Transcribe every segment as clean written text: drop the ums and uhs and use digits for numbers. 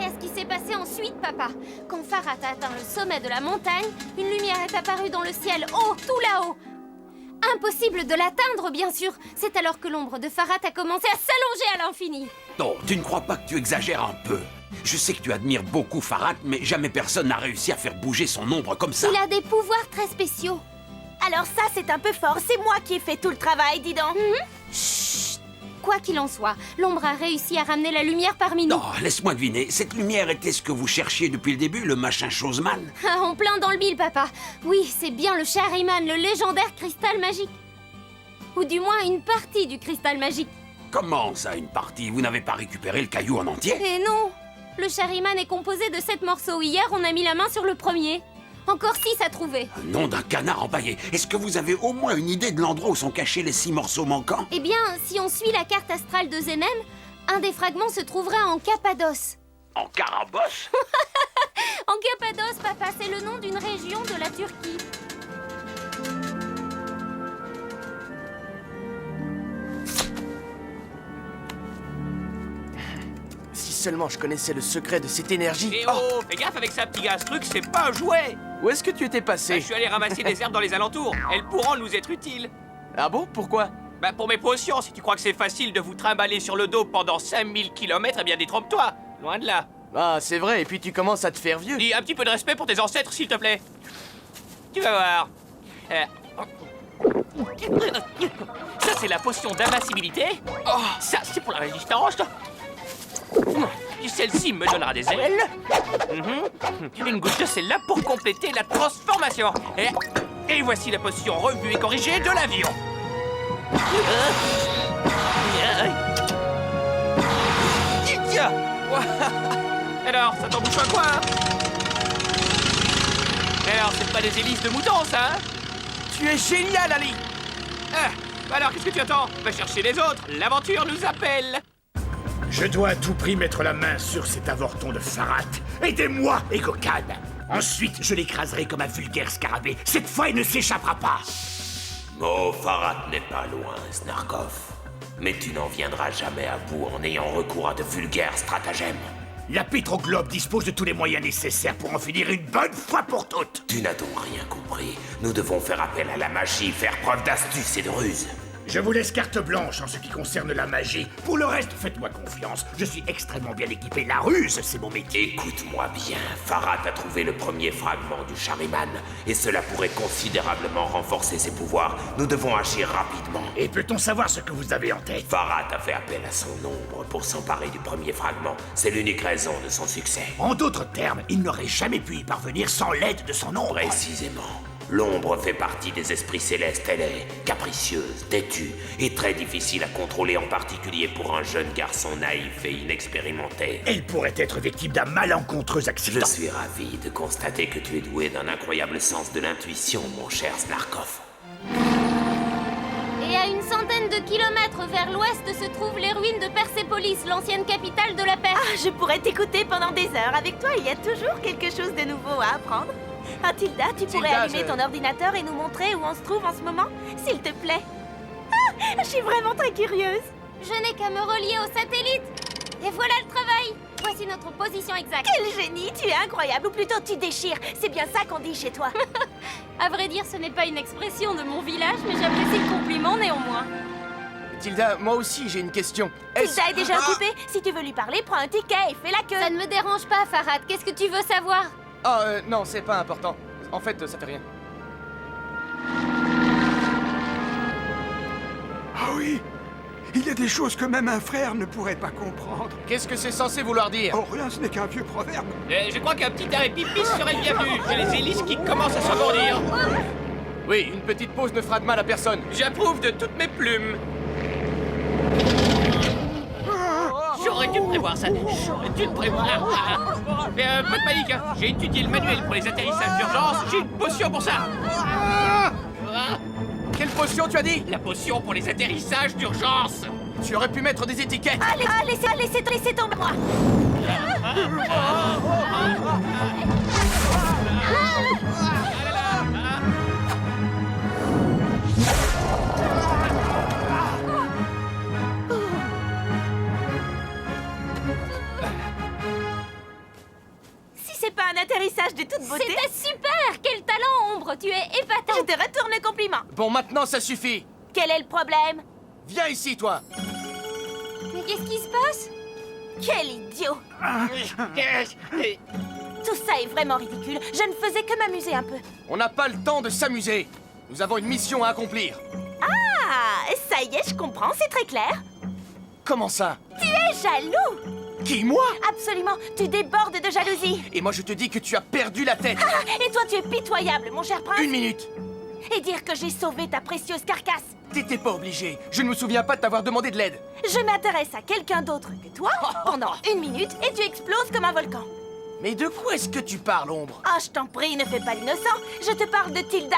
préparer à ce qui s'est passé ensuite, papa. Quand Farhat a atteint le sommet de la montagne, une lumière est apparue dans le ciel, haut, tout là-haut. Impossible de l'atteindre, bien sûr. C'est alors que l'ombre de Farhat a commencé à s'allonger à l'infini. Non, tu ne crois pas que tu exagères un peu? Je sais que tu admires beaucoup Farhat, mais jamais personne n'a réussi à faire bouger son ombre comme ça. Il a des pouvoirs très spéciaux. Alors ça, c'est un peu fort. C'est moi qui ai fait tout le travail, dis donc. Chut. Quoi qu'il en soit, l'ombre a réussi à ramener la lumière parmi nous. Non, laisse-moi deviner. Cette lumière était ce que vous cherchiez depuis le début, le machin Choseman? Ah, en plein dans le mille, papa. Oui, c'est bien le Shahriman, le légendaire cristal magique. Ou du moins une partie du cristal magique. Comment ça, une partie? Vous n'avez pas récupéré le caillou en entier? Et non! Le Shahriman est composé de 7 morceaux. Hier, on a mis la main sur le premier. Encore 6 à trouver. Nom d'un canard empaillé. Est-ce que vous avez au moins une idée de l'endroit où sont cachés les 6 morceaux manquants? Eh bien, si on suit la carte astrale de Zenem, un des fragments se trouvera en Cappadoce. En Carabosse? En Cappadoce, papa, c'est le nom d'une région de la Turquie. Si seulement je connaissais le secret de cette énergie. Eh oh, fais gaffe avec ça, petit gars, ce truc, c'est pas un jouet. Où est-ce que tu étais Je passé? suis allé ramasser des herbes dans les alentours. Elles pourront nous être utiles. Ah bon? Pourquoi? Bah pour mes potions, si tu crois que c'est facile de vous trimballer sur le dos pendant 5000 km, eh bien détrompe-toi. Loin de là. Ah, c'est vrai, et puis tu commences à te faire vieux. Dis un petit peu de respect pour tes ancêtres, s'il te plaît. Tu vas voir. Ça, c'est la potion d'invincibilité. Oh, ça, c'est pour la résistance. Celle-ci me donnera des ailes. Une goutte de celle-là pour compléter la transformation. Et voici la potion revue et corrigée de l'avion. Alors, ça t'embouche à quoi, hein? Alors, c'est pas des hélices de mouton, ça, hein? Tu es génial, Ali! Ah, bah alors, qu'est-ce que tu attends? Va chercher les autres, l'aventure nous appelle. Je dois à tout prix mettre la main sur cet avorton de Farhat. Aidez-moi, Egokan. Ensuite, je l'écraserai comme un vulgaire scarabée. Cette fois, il ne s'échappera pas. Oh, Farhat n'est pas loin, Snarkov. Mais tu n'en viendras jamais à bout en ayant recours à de vulgaires stratagèmes. La Pétroglobe dispose de tous les moyens nécessaires pour en finir une bonne fois pour toutes. Tu n'as donc rien compris. Nous devons faire appel à la magie, faire preuve d'astuce et de ruse. Je vous laisse carte blanche en ce qui concerne la magie. Pour le reste, faites-moi confiance. Je suis extrêmement bien équipé. La ruse, c'est mon métier. Écoute-moi bien, Farhat a trouvé le premier fragment du Shahriman, et cela pourrait considérablement renforcer ses pouvoirs. Nous devons agir rapidement. Et peut-on savoir ce que vous avez en tête? Farhat a fait appel à son ombre pour s'emparer du premier fragment. C'est l'unique raison de son succès. En d'autres termes, il n'aurait jamais pu y parvenir sans l'aide de son ombre. Précisément. L'ombre fait partie des esprits célestes. Elle est capricieuse, têtue et très difficile à contrôler, en particulier pour un jeune garçon naïf et inexpérimenté. Elle pourrait être victime d'un malencontreux accident. Je suis ravi de constater que tu es doué d'un incroyable sens de l'intuition, mon cher Snarkov. Et à une centaine de kilomètres vers l'ouest se trouvent les ruines de Persépolis, l'ancienne capitale de la Perse. Ah, je pourrais t'écouter pendant des heures. Avec toi, il y a toujours quelque chose de nouveau à apprendre. Ah, Tilda, tu pourrais allumer ton ordinateur et nous montrer où on se trouve en ce moment, s'il te plaît. Ah, je suis vraiment très curieuse. Je n'ai qu'à me relier au satellite. Et voilà le travail. Voici notre position exacte. Quel génie, tu es incroyable, ou plutôt tu déchires. C'est bien ça qu'on dit chez toi. À vrai dire, ce n'est pas une expression de mon village, mais j'apprécie le compliment néanmoins. Tilda, moi aussi j'ai une question. Tilda est déjà occupée. Si tu veux lui parler, prends un ticket et fais la queue. Ça ne me dérange pas, Farhat. Qu'est-ce que tu veux savoir? Ah, non, c'est pas important. En fait, ça fait rien. Ah oui, il y a des choses que même un frère ne pourrait pas comprendre. Qu'est-ce que c'est censé vouloir dire? Oh, rien, ce n'est qu'un vieux proverbe. Je crois qu'un petit arrêt pipi serait le bienvenu. J'ai les hélices qui commencent à s'engourdir. Oui, une petite pause ne fera de mal à personne. J'approuve de toutes mes plumes. J'aurais dû prévoir ça. J'aurais dû le prévoir. Mais pas de panique, hein. J'ai étudié le manuel pour les atterrissages d'urgence. J'ai une potion pour ça. Quelle potion tu as dit? La potion pour les atterrissages d'urgence. Tu aurais pu mettre des étiquettes. Laissez tomber moi. atterrissage de toute beauté. C'était super! Quel talent, Ombre! Tu es épatant! Je te retourne le compliment. Bon, maintenant, ça suffit. Quel est le problème? Viens ici, toi. Mais qu'est-ce qui se passe? Quel idiot! Tout ça est vraiment ridicule. Je ne faisais que m'amuser un peu. On n'a pas le temps de s'amuser. Nous avons une mission à accomplir. Ah, ça y est, je comprends, c'est très clair. Comment ça? Tu es jaloux! Qui, moi? Absolument, tu débordes de jalousie. Et moi, je te dis que tu as perdu la tête. Ah, et toi, tu es pitoyable, mon cher prince. Une minute. Et dire que j'ai sauvé ta précieuse carcasse. T'étais pas obligé. Je ne me souviens pas de t'avoir demandé de l'aide. Je m'intéresse à quelqu'un d'autre que toi pendant 1 minute et tu exploses comme un volcan. Mais de quoi est-ce que tu parles, Ombre? Ah, je t'en prie, ne fais pas l'innocent. Je te parle de Tilda.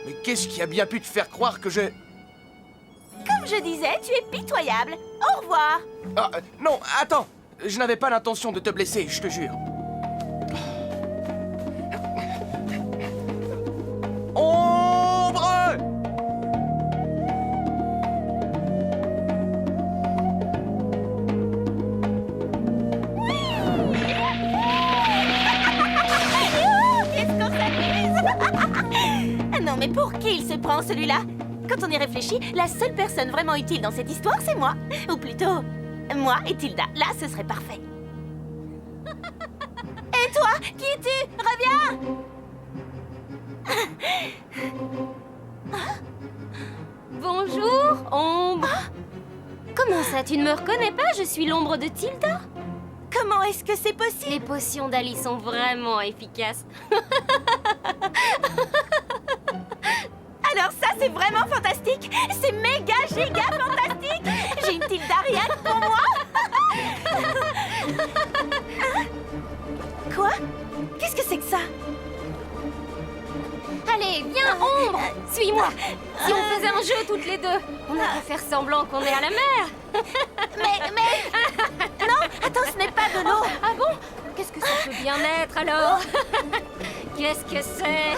Mais qu'est-ce qui a bien pu te faire croire que je... Comme je disais, tu es pitoyable. Au revoir. Ah, non, attends. Je n'avais pas l'intention de te blesser, je te jure. Ombre! Qu'est-ce qu'on s'amuse. Ah non, mais pour qui il se prend, celui-là? Quand on y réfléchit, la seule personne vraiment utile dans cette histoire, c'est moi. Ou plutôt, moi et Tilda. Là, ce serait parfait. Et toi, qui es-tu? Reviens! Bonjour, Ombre! Comment ça, tu ne me reconnais pas? Je suis l'ombre de Tilda. Comment est-ce que c'est possible? Les potions d'Ali sont vraiment efficaces. Alors ça, c'est vraiment fantastique. C'est méga, giga fantastique. J'ai une Tilda rien que pour moi. Hein? Quoi? Qu'est-ce que c'est que ça? Allez, viens, Ombre! Suis-moi! Si on faisait un jeu toutes les deux, on aurait faire semblant qu'on est à la mer! Mais... Non, attends, ce n'est pas de l'eau. Ah bon? Qu'est-ce que ça peut bien être alors? Qu'est-ce que c'est?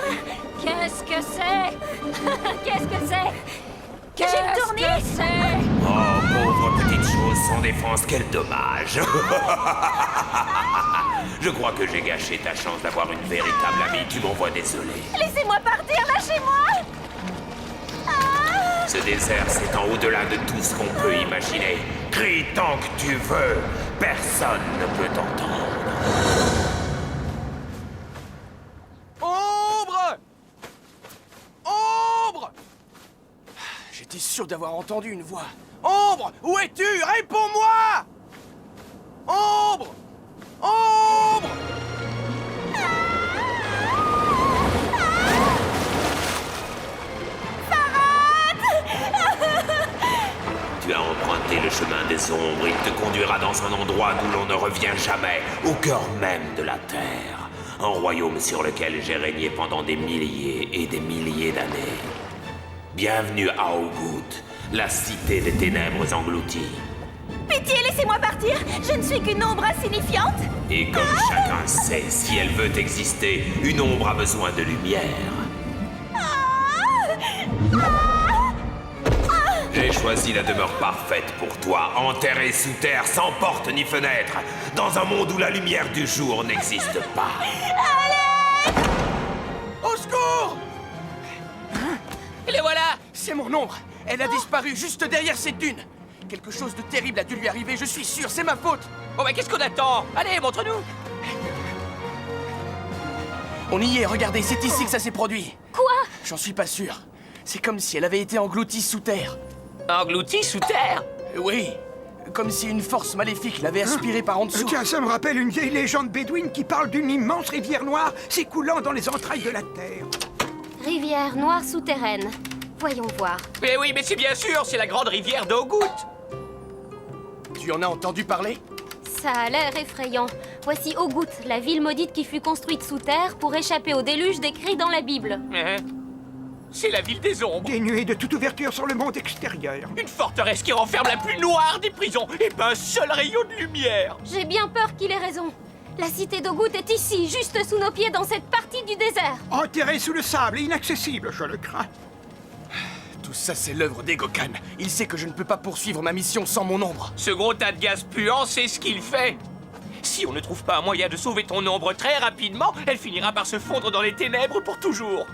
Qu'est-ce que c'est? Qu'est-ce que c'est? J'ai une tournée. Qu'est-ce que c'est? Oh, pauvre petite chose sans défense, quel dommage. Je crois que j'ai gâché ta chance d'avoir une véritable amie, tu m'envoies désolé. Laissez-moi partir, lâchez-moi. Ce désert, c'est en au-delà de tout ce qu'on peut imaginer. Crie tant que tu veux, personne ne peut t'entendre. Ombre! Ombre! J'étais sûr d'avoir entendu une voix. Ombre! Où es-tu? Réponds-moi! Ombre! Ombre! Tu as emprunté le chemin des ombres, il te conduira dans un endroit d'où l'on ne revient jamais, au cœur même de la Terre. Un royaume sur lequel j'ai régné pendant des milliers et des milliers d'années. Bienvenue à Oghut, la cité des ténèbres englouties. Pitié, laissez-moi partir. Je ne suis qu'une ombre insignifiante. Et comme chacun sait, si elle veut exister, une ombre a besoin de lumière. J'ai choisi la demeure parfaite pour toi, enterrée sous terre, sans porte ni fenêtre, dans un monde où la lumière du jour n'existe pas. Au secours! Et les voilà! C'est mon ombre. Elle a disparu juste derrière ces dunes. Quelque chose de terrible a dû lui arriver, je suis sûr, c'est ma faute. Bon bah qu'est-ce qu'on attend? Allez, montre-nous! On y est, regardez, c'est ici que ça s'est produit. Quoi? J'en suis pas sûr. C'est comme si elle avait été engloutie sous terre. Englouti sous terre? Oui, comme si une force maléfique l'avait aspirée par en dessous. Tiens, ça me rappelle une vieille légende bédouine qui parle d'une immense rivière noire s'écoulant dans les entrailles de la terre. Rivière noire souterraine. Voyons voir. Mais oui, mais c'est bien sûr, c'est la grande rivière d'Oghut! Tu en as entendu parler? Ça a l'air effrayant. Voici Oghut, la ville maudite qui fut construite sous terre pour échapper au déluge décrit dans la Bible. C'est la ville des ombres! Dénuée de toute ouverture sur le monde extérieur. Une forteresse qui renferme la plus noire des prisons et pas un seul rayon de lumière! J'ai bien peur qu'il ait raison. La cité d'Oghut est ici, juste sous nos pieds dans cette partie du désert. Enterrée sous le sable et inaccessible, je le crains. Tout ça, c'est l'œuvre d'Egokan. Il sait que je ne peux pas poursuivre ma mission sans mon ombre. Ce gros tas de gaz puant, c'est ce qu'il fait! Si on ne trouve pas un moyen de sauver ton ombre très rapidement, elle finira par se fondre dans les ténèbres pour toujours.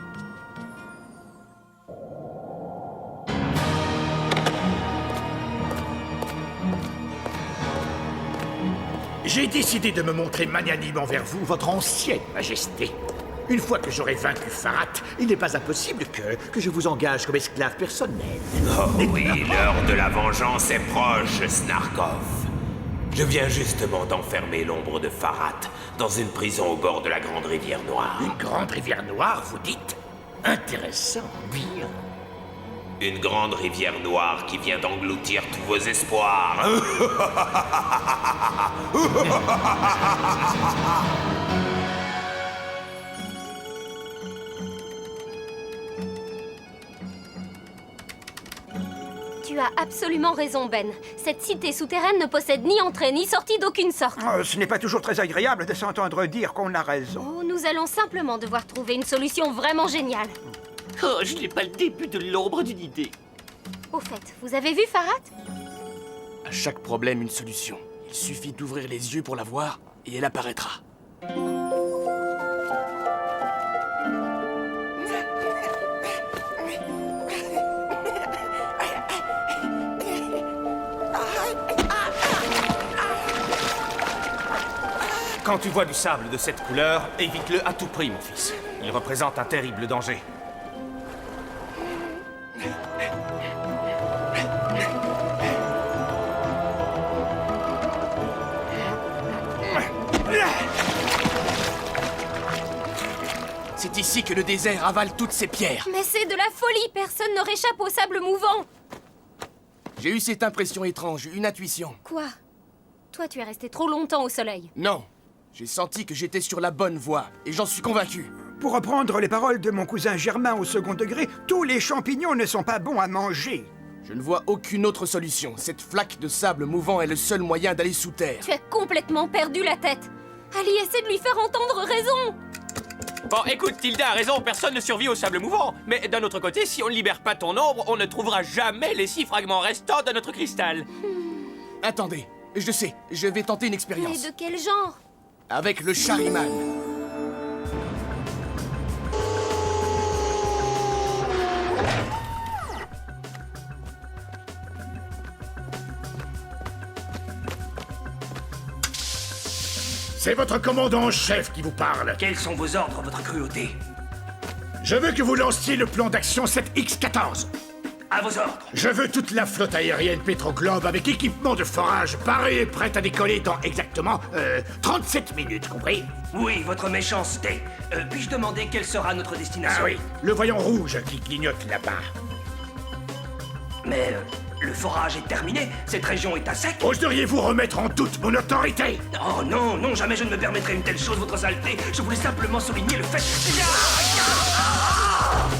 J'ai décidé de me montrer magnanime envers vous, votre ancienne majesté. Une fois que j'aurai vaincu Farhat, il n'est pas impossible que je vous engage comme esclave personnel. Oh oui, l'heure de la vengeance est proche, Snarkov. Je viens justement d'enfermer l'ombre de Farhat dans une prison au bord de la Grande Rivière Noire. Une grande rivière noire, vous dites? Intéressant, bien. Une grande rivière noire qui vient d'engloutir tous vos espoirs. Tu as absolument raison, Ben. Cette cité souterraine ne possède ni entrée ni sortie d'aucune sorte. Ce n'est pas toujours très agréable de s'entendre dire qu'on a raison. Oh, nous allons simplement devoir trouver une solution vraiment géniale. Oh, je n'ai pas le début de l'ombre d'une idée. Au fait, vous avez vu Farhat? À chaque problème, une solution. Il suffit d'ouvrir les yeux pour la voir, et elle apparaîtra. Quand tu vois du sable de cette couleur, évite-le à tout prix, mon fils. Il représente un terrible danger. C'est ici que le désert avale toutes ces pierres. Mais c'est de la folie, personne ne réchappe au sable mouvant. J'ai eu cette impression étrange, une intuition. Quoi? Toi, tu es resté trop longtemps au soleil. Non, j'ai senti que j'étais sur la bonne voie, et j'en suis convaincu. Pour reprendre les paroles de mon cousin Germain au second degré, tous les champignons ne sont pas bons à manger. Je ne vois aucune autre solution. Cette flaque de sable mouvant est le seul moyen d'aller sous terre. Tu as complètement perdu la tête. Ali, essaie de lui faire entendre raison. Bon, écoute, Tilda a raison, personne ne survit au sable mouvant. Mais d'un autre côté, si on ne libère pas ton ombre, on ne trouvera jamais les 6 fragments restants de notre cristal. Attendez, je sais, je vais tenter une Mais expérience. de quel genre? Avec le Shariman. C'est votre commandant en chef qui vous parle. Quels sont vos ordres, votre cruauté? Je veux que vous lanciez le plan d'action 7X14. À vos ordres. Je veux toute la flotte aérienne Pétroglobe avec équipement de forage parée et prête à décoller dans exactement 37 minutes, compris? Oui, votre méchanceté. Puis-je demander quelle sera notre destination? Ah oui, le voyant rouge qui clignote là-bas. Mais le forage est terminé. Cette région est à sec. Oseriez-vous remettre en doute mon autorité? Oh non, non, jamais je ne me permettrai une telle chose, votre saleté. Je voulais simplement souligner le fait...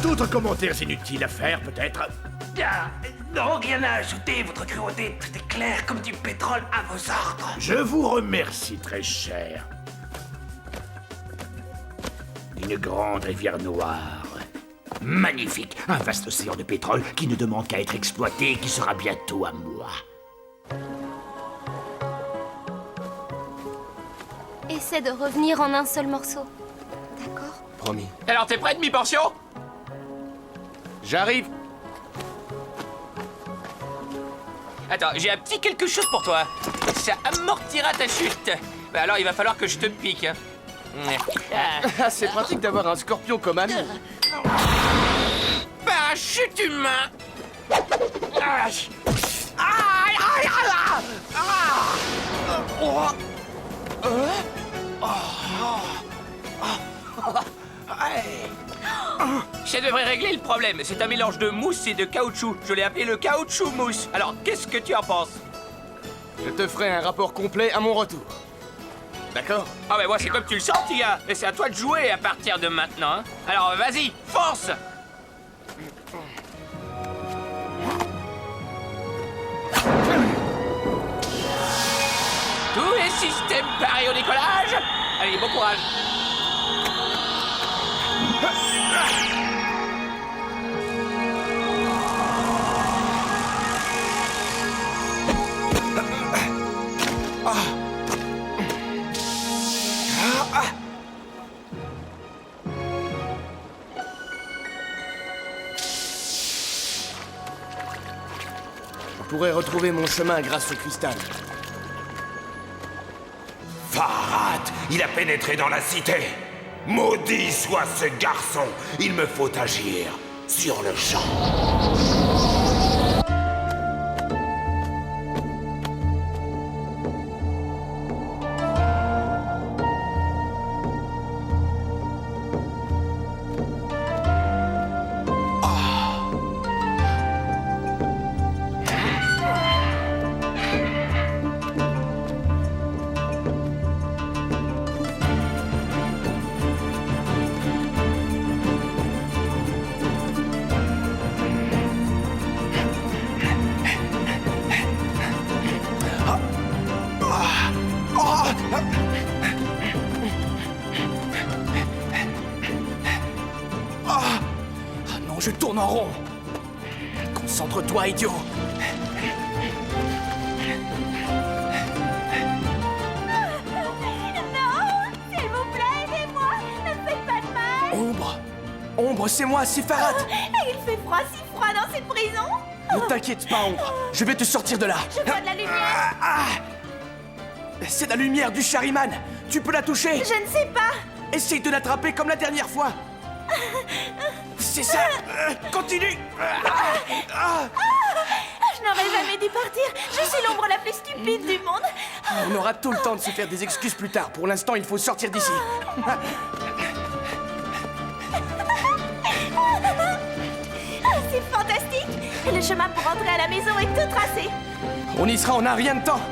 D'autres commentaires inutiles à faire, peut-être? Ah, non, rien à ajouter, votre cruauté. Tout est clair comme du pétrole à vos ordres. Je vous remercie, très cher. Une grande rivière noire. Magnifique. Un vaste océan de pétrole qui ne demande qu'à être exploité et qui sera bientôt à moi. Essaie de revenir en un seul morceau. D'accord? Promis. Alors, t'es prêt, demi-portion? J'arrive. Attends, j'ai un petit quelque chose pour toi. Ça amortira ta chute. Bah alors, il va falloir que je te pique. Hein. Ah, c'est pratique d'avoir un scorpion comme ami. Parachute humain. Aïe. Aïe, aïe, aïe, aïe. Ah. Oh. Ça devrait régler le problème. C'est un mélange de mousse et de caoutchouc. Je l'ai appelé le caoutchouc mousse. Alors, qu'est-ce que tu en penses? Je te ferai un rapport complet à mon retour. D'accord? Ah mais moi c'est comme tu le sens, petit gars. Et c'est à toi de jouer à partir de maintenant. Hein. Alors vas-y, fonce. Tous les systèmes parés au décollage. Allez, bon courage. pourrais retrouver mon chemin grâce au cristal. Farhat, il a pénétré dans la cité. Maudit soit ce garçon. Il me faut agir sur le champ. Je tourne en rond. Concentre-toi, idiot. Non, s'il vous plaît, aidez-moi. Ne me faites pas de mal. Ombre. Ombre, c'est moi, c'est Farhat. Il fait froid, si froid dans cette prison. Ne t'inquiète pas, Ombre. Je vais te sortir de là. Je vois de la lumière. C'est la lumière du Shariman. Tu peux la toucher. Je ne sais pas. Essaye de l'attraper comme la dernière fois. C'est ça. Continue. Je n'aurais jamais dû partir. Je suis l'ombre la plus stupide du monde. On aura tout le temps de se faire des excuses plus tard. Pour l'instant, il faut sortir d'ici. C'est fantastique. Le chemin pour rentrer à la maison est tout tracé. On y sera en un rien de temps.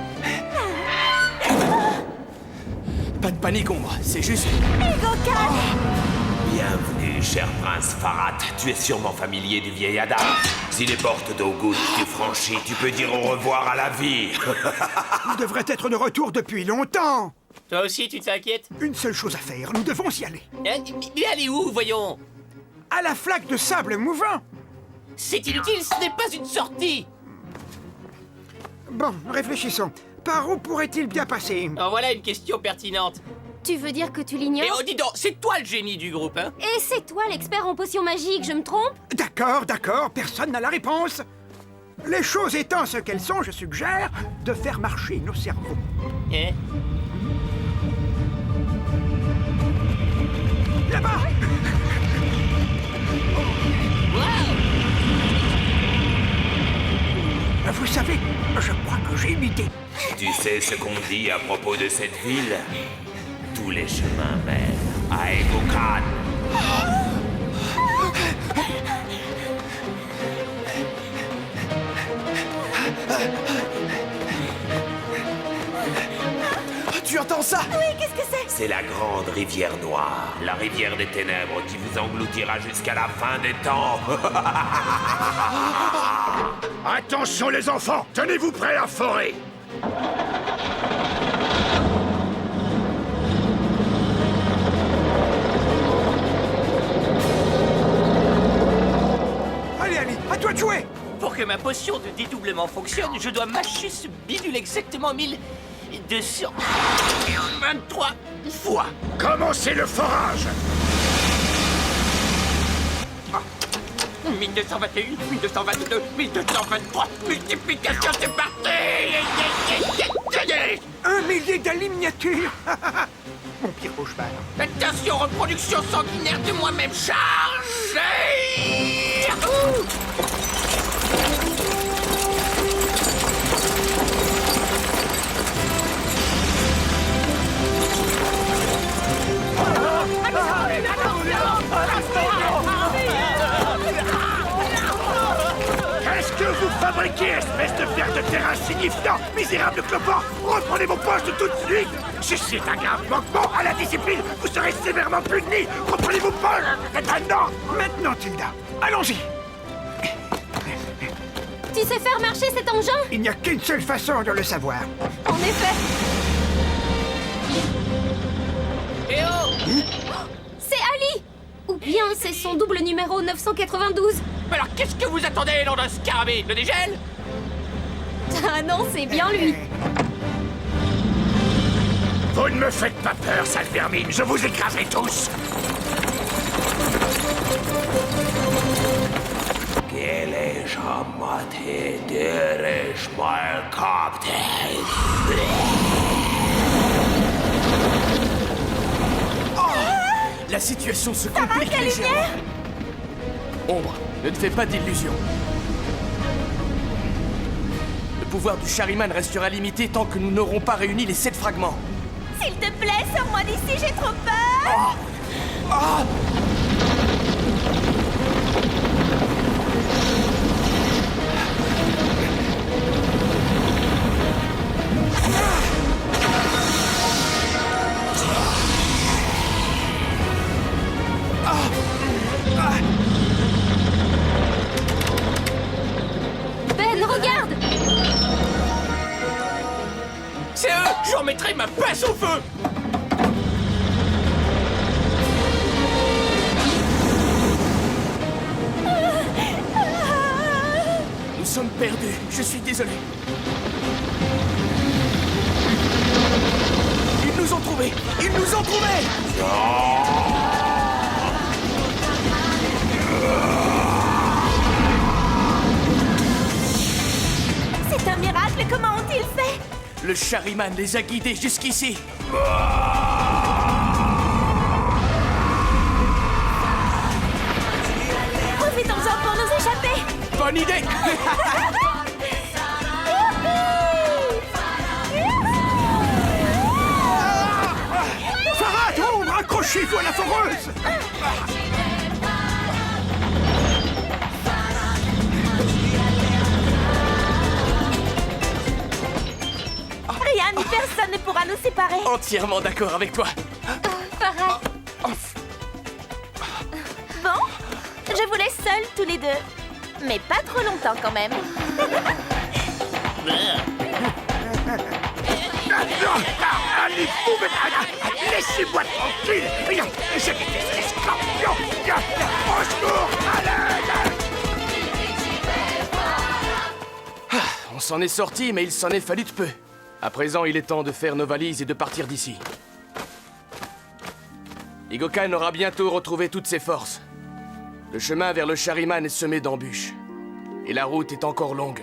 Pas de panique, Ombre. C'est juste... Egokan. Bienvenue, cher prince Farhat. Tu es sûrement familier du vieil adage. Si les portes d'Ogoud tu franchis, tu peux dire au revoir à la vie. Il devrait être de retour depuis longtemps. Toi aussi, tu t'inquiètes? Une seule chose à faire, nous devons y aller. Mais allez où, voyons? À la flaque de sable mouvant. C'est inutile, ce n'est pas une sortie! Bon, réfléchissons. Par où pourrait-il bien passer? En voilà une question pertinente. Tu veux dire que tu Et l'ignores? oh, dis donc, c'est toi le génie du groupe, hein? Et c'est toi l'expert en potions magiques, je me trompe? D'accord, d'accord, personne n'a la réponse. Les choses étant ce qu'elles sont, je suggère de faire marcher nos cerveaux. Hein? Là-bas! Vous savez, je crois que j'ai une idée. Tu sais ce qu'on dit à propos de cette ville? Tous les chemins mènent à Egokan. Tu entends ça? Oui, qu'est-ce que c'est? C'est la grande rivière noire, la rivière des ténèbres qui vous engloutira jusqu'à la fin des temps. Attention les enfants, tenez-vous prêts à forer. Allez, allez, à toi de jouer! Pour que ma potion de dédoublement fonctionne, je dois mâcher ce bidule exactement 1223 fois. Commencez le forage. 1221, 1222, 1223, multiplication, c'est parti! 1 millier de miniatures! Mon pire cauchemar. Attention, reproduction sanguinaire de moi-même chargée! Qu'est-ce que vous fabriquez, espèce de ver de terre insignifiant, misérable clopin? Reprenez vos postes tout de suite! Ceci est un grave manquement à la discipline! Vous serez sévèrement punis! Reprenez vos postes maintenant! Maintenant, Tilda, allons-y! Tu sais faire marcher cet engin? Il n'y a qu'une seule façon de le savoir. En effet. Eh oh! C'est Ali! Ou bien c'est son double numéro 992. Alors qu'est-ce que vous attendez, nom d'un scarabée? Le dégel? Ah non, c'est bien lui. Vous ne me faites pas peur, sale vermine, je vous écraserai tous! Quel ai-je Shamate Deresh mal Kapten. La situation se complique légèrement. Ombre, ne te fais pas d'illusions. Le pouvoir du Shariman restera limité tant que nous n'aurons pas réuni les 7 fragments. S'il te plaît, sors-moi d'ici, j'ai trop peur. Ben, regarde! C'est eux! J'en mettrai ma pince au feu! Nous sommes perdus, je suis désolé. Ils nous ont trouvés! Ils nous ont trouvés! C'est un miracle, comment ont-ils fait? Le Shariman les a guidés jusqu'ici. Profitons-en pour nous échapper. Bonne idée! Farhat, ombre, accrochez-vous à la foreuse! Rien ni personne ne pourra nous séparer. Entièrement d'accord avec toi. Farhat, Bon, je vous laisse seuls tous les deux. Mais pas trop longtemps quand même. Laissez-moi tranquille. Je déteste les scorpions. Au secours, à l'aide. On s'en est sorti, mais il s'en est fallu de peu. À présent, il est temps de faire nos valises et de partir d'ici. Igokan aura bientôt retrouvé toutes ses forces. Le chemin vers le Shariman est semé d'embûches. Et la route est encore longue.